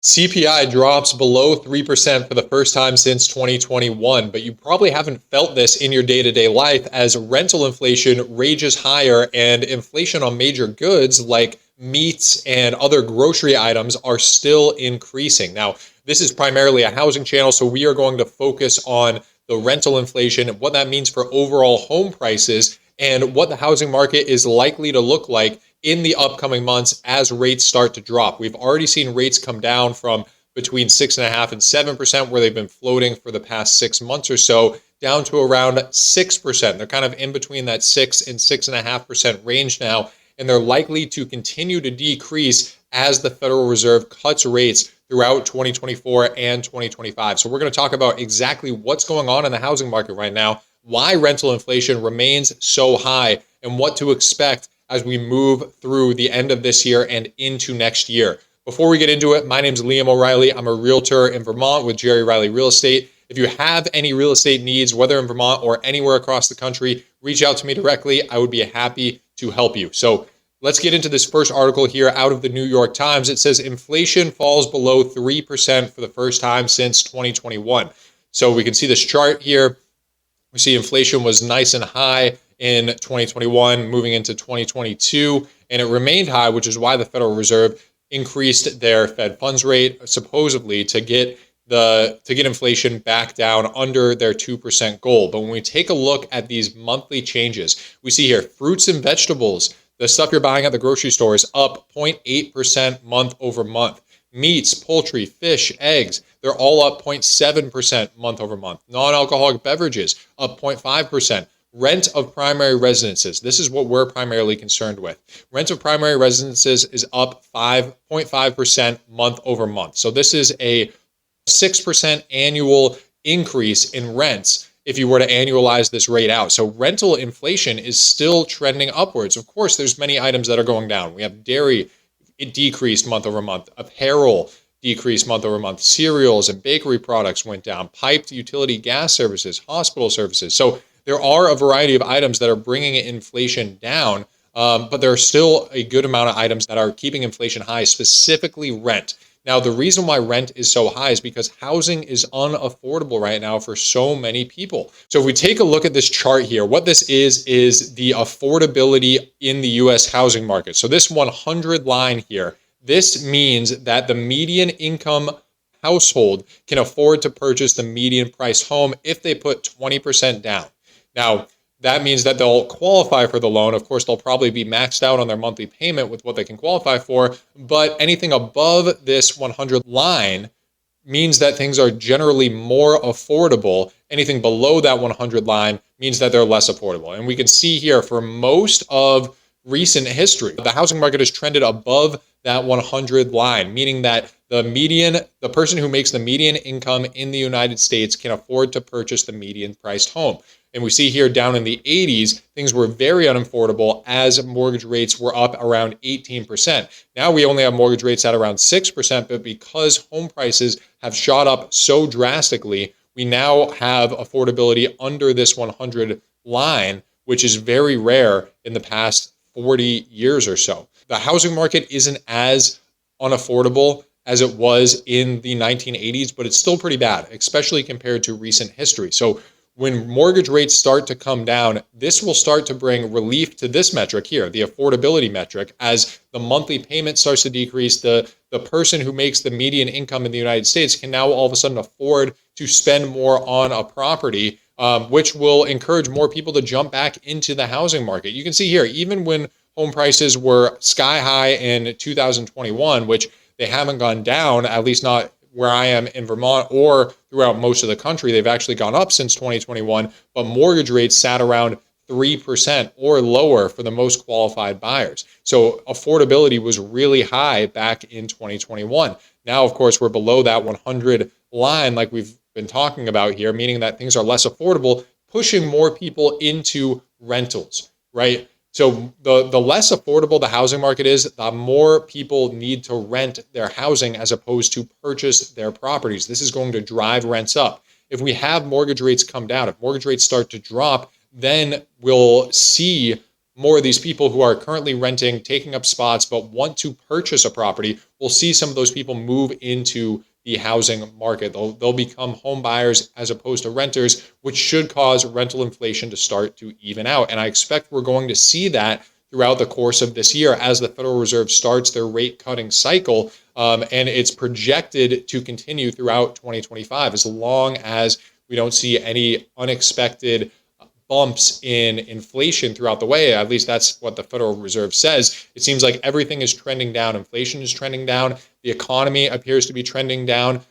CPI drops below 3% for the first time since 2021, but you probably haven't felt this in your day-to-day life as rental inflation rages higher and inflation on major goods like meats and other grocery items are still increasing. Now, this is primarily a housing channel, so we are going to focus on the rental inflation and what that means for overall home prices and what the housing market is likely to look like in the upcoming months as rates start to drop. We've already seen rates come down from between 6.5% and 7%, where they've been floating for the past 6 months or so, down to around 6%. They're kind of in between that 6 and 6.5% range now, and they're likely to continue to decrease as the Federal Reserve cuts rates throughout 2024 and 2025. So we're going to talk about exactly what's going on in the housing market right now, why rental inflation remains so high, and what to expect as we move through the end of this year and into next year. Before we get into it, my name is Liam O'Reilly. I'm a realtor in Vermont with Jerry Riley Real Estate. If you have any real estate needs, whether in Vermont or anywhere across the country, reach out to me directly. I would be happy to help you. So let's get into this first article here out of the New York Times. It says inflation falls below 3% for the first time since 2021. So we can see this chart here. We see inflation was nice and high in 2021, moving into 2022, and it remained high, which is why the Federal Reserve increased their Fed funds rate supposedly to get inflation back down under their 2% goal. But when we take a look at these monthly changes, we see here fruits and vegetables, the stuff you're buying at the grocery store, is up 0.8% month over month. Meats, poultry, fish, eggs, they're all up 0.7% month over month. Non-alcoholic beverages up 0.5%. Rent of primary residences. This is what we're primarily concerned with. Rent of primary residences is up 5.5% month over month. So this is a 6% annual increase in rents if you were to annualize this rate out. So rental inflation is still trending upwards. Of course, there's many items that are going down. We have dairy, it decreased month over month. Apparel decreased month over month. Cereals and bakery products went down. Piped utility gas services, hospital services. So there are a variety of items that are bringing inflation down, but there are still a good amount of items that are keeping inflation high, specifically rent. Now, the reason why rent is so high is because housing is unaffordable right now for so many people. So if we take a look at this chart here, what this is the affordability in the U.S. housing market. So this 100 line here, this means that the median income household can afford to purchase the median price home if they put 20% down. Now, that means that they'll qualify for the loan. Of course, they'll probably be maxed out on their monthly payment with what they can qualify for, but anything above this 100 line means that things are generally more affordable. Anything below that 100 line means that they're less affordable. And we can see here for most of recent history, the housing market has trended above that 100 line, meaning that the person who makes the median income in the United States can afford to purchase the median priced home. And we see here down in the 80s, things were very unaffordable as mortgage rates were up around 18%. Now we only have mortgage rates at around 6%, but because home prices have shot up so drastically, we now have affordability under this 100 line, which is very rare in the past 40 years or so. The housing market isn't as unaffordable as it was in the 1980s, but it's still pretty bad, especially compared to recent history. So when mortgage rates start to come down, this will start to bring relief to this metric here, the affordability metric, as the monthly payment starts to decrease. The person who makes the median income in the United States can now all of a sudden afford to spend more on a property, which will encourage more people to jump back into the housing market. You can see here, even when home prices were sky high in 2021, which they haven't gone down, at least not where I am in Vermont or throughout most of the country. They've actually gone up since 2021, but mortgage rates sat around 3% or lower for the most qualified buyers. So affordability was really high back in 2021. Now, of course, we're below that 100 line like we've been talking about here, meaning that things are less affordable, pushing more people into rentals, right? So the less affordable the housing market is, the more people need to rent their housing as opposed to purchase their properties. This is going to drive rents up. If we have mortgage rates come down, if mortgage rates start to drop, then we'll see more of these people who are currently renting, taking up spots, but want to purchase a property, we'll see some of those people move into the housing market. They'll become home buyers as opposed to renters, which should cause rental inflation to start to even out. And I expect we're going to see that throughout the course of this year as the Federal Reserve starts their rate cutting cycle. And it's projected to continue throughout 2025 as long as we don't see any unexpected bumps in inflation throughout the way. At least that's what the Federal Reserve says. It seems like everything is trending down. Inflation is trending down. The economy appears to be trending down.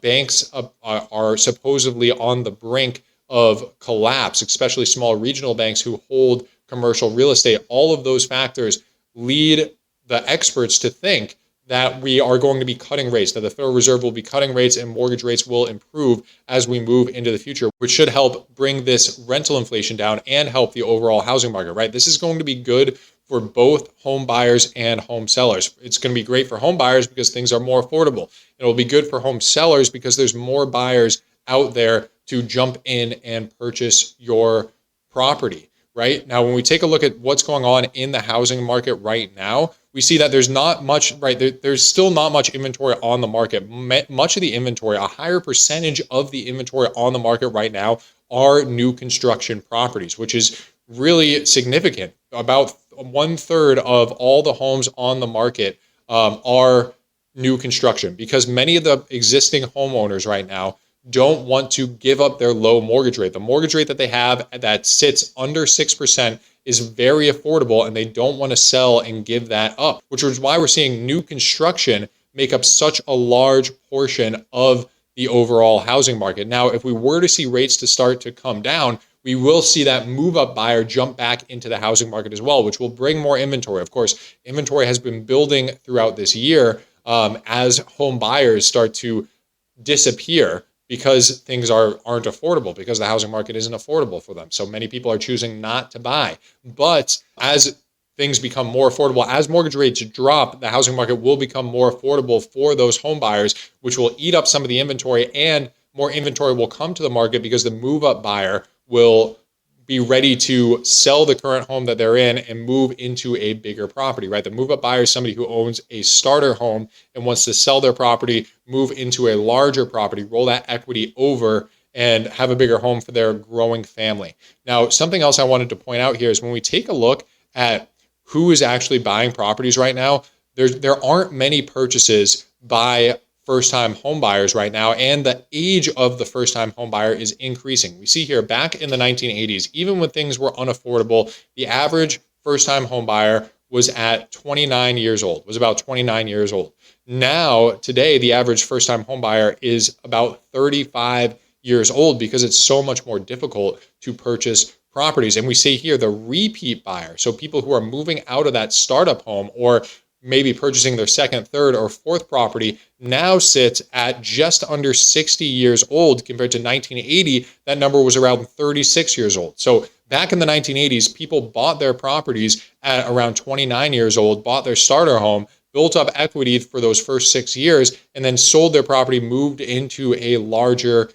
Banks are supposedly on the brink of collapse, especially small regional banks who hold commercial real estate. All of those factors lead the experts to think that we are going to be cutting rates, that the Federal Reserve will be cutting rates and mortgage rates will improve as we move into the future, which should help bring this rental inflation down and help the overall housing market, right? This is going to be good for both home buyers and home sellers. It's going to be great for home buyers because things are more affordable. It'll be good for home sellers because there's more buyers out there to jump in and purchase your property. Right now, when we take a look at what's going on in the housing market right now, we see that there's not much, right? There's still not much inventory on the market. Much of the inventory, a higher percentage of the inventory on the market right now are new construction properties, which is really significant. About 1/3 of all the homes on the market are new construction because many of the existing homeowners right now don't want to give up their low mortgage rate. The mortgage rate that they have that sits under 6% is very affordable, and they don't want to sell and give that up, which is why we're seeing new construction make up such a large portion of the overall housing market. Now, if we were to see rates to start to come down, we will see that move-up buyer jump back into the housing market as well, which will bring more inventory. Of course, inventory has been building throughout this year as home buyers start to disappear because things aren't affordable, because the housing market isn't affordable for them. So many people are choosing not to buy. But as things become more affordable, as mortgage rates drop, the housing market will become more affordable for those home buyers, which will eat up some of the inventory, and more inventory will come to the market because the move-up buyer will be ready to sell the current home that they're in and move into a bigger property, right? The move-up buyer is somebody who owns a starter home and wants to sell their property, move into a larger property, roll that equity over, and have a bigger home for their growing family. Now, something else I wanted to point out here is when we take a look at who is actually buying properties right now, there aren't many purchases by first-time home buyers right now, and the age of the first-time home buyer is increasing. We see here back in the 1980s, even when things were unaffordable, the average first-time home buyer was at 29 years old, was about 29 years old. Now, today, the average first-time home buyer is about 35 years old because it's so much more difficult to purchase properties. And we see here the repeat buyer, so people who are moving out of that startup home or maybe purchasing their second, third, or fourth property, now sits at just under 60 years old compared to 1980. That number was around 36 years old. So back in the 1980s, people bought their properties at around 29 years old, bought their starter home, built up equity for those first 6 years, and then sold their property, moved into a larger,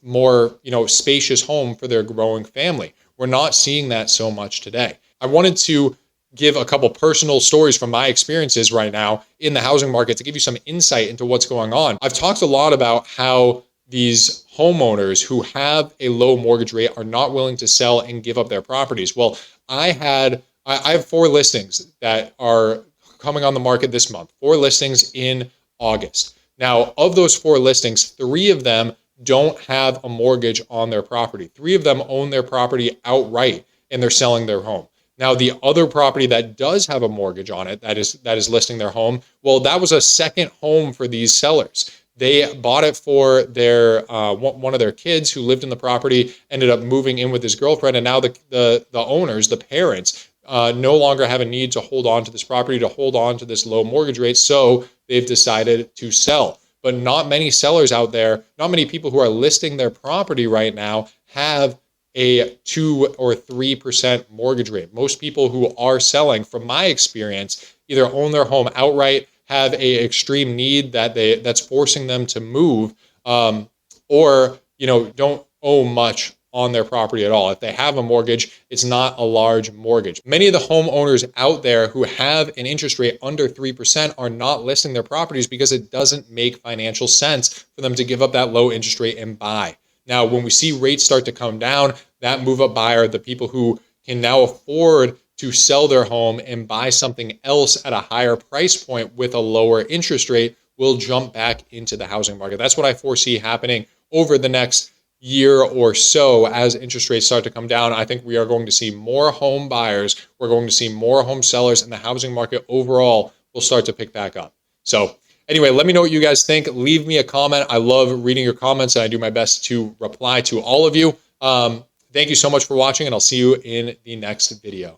more spacious home for their growing family. We're not seeing that so much today. I wanted to give a couple personal stories from my experiences right now in the housing market to give you some insight into what's going on. I've talked a lot about how these homeowners who have a low mortgage rate are not willing to sell and give up their properties. Well, I have 4 listings that are coming on the market this month, 4 listings in August. Now, of those 4 listings, 3 of them don't have a mortgage on their property. 3 of them own their property outright and they're selling their home. Now, the other property that does have a mortgage on it, that is listing their home, well, that was a second home for these sellers. They bought it for their one of their kids who lived in the property, ended up moving in with his girlfriend, and now the owners, the parents, no longer have a need to hold on to this property, to hold on to this low mortgage rate, so they've decided to sell. But not many sellers out there, not many people who are listing their property right now have a 2 or 3% mortgage rate. Most people who are selling, from my experience, either own their home outright, have a extreme need that's forcing them to move, or don't owe much on their property at all. If they have a mortgage, it's not a large mortgage. Many of the homeowners out there who have an interest rate under 3% are not listing their properties because it doesn't make financial sense for them to give up that low interest rate and buy. Now, when we see rates start to come down, that move-up buyer, the people who can now afford to sell their home and buy something else at a higher price point with a lower interest rate, will jump back into the housing market. That's what I foresee happening over the next year or so as interest rates start to come down. I think we are going to see more home buyers. We're going to see more home sellers, and the housing market overall will start to pick back up. So anyway, let me know what you guys think. Leave me a comment. I love reading your comments, and I do my best to reply to all of you. Thank you so much for watching, and I'll see you in the next video.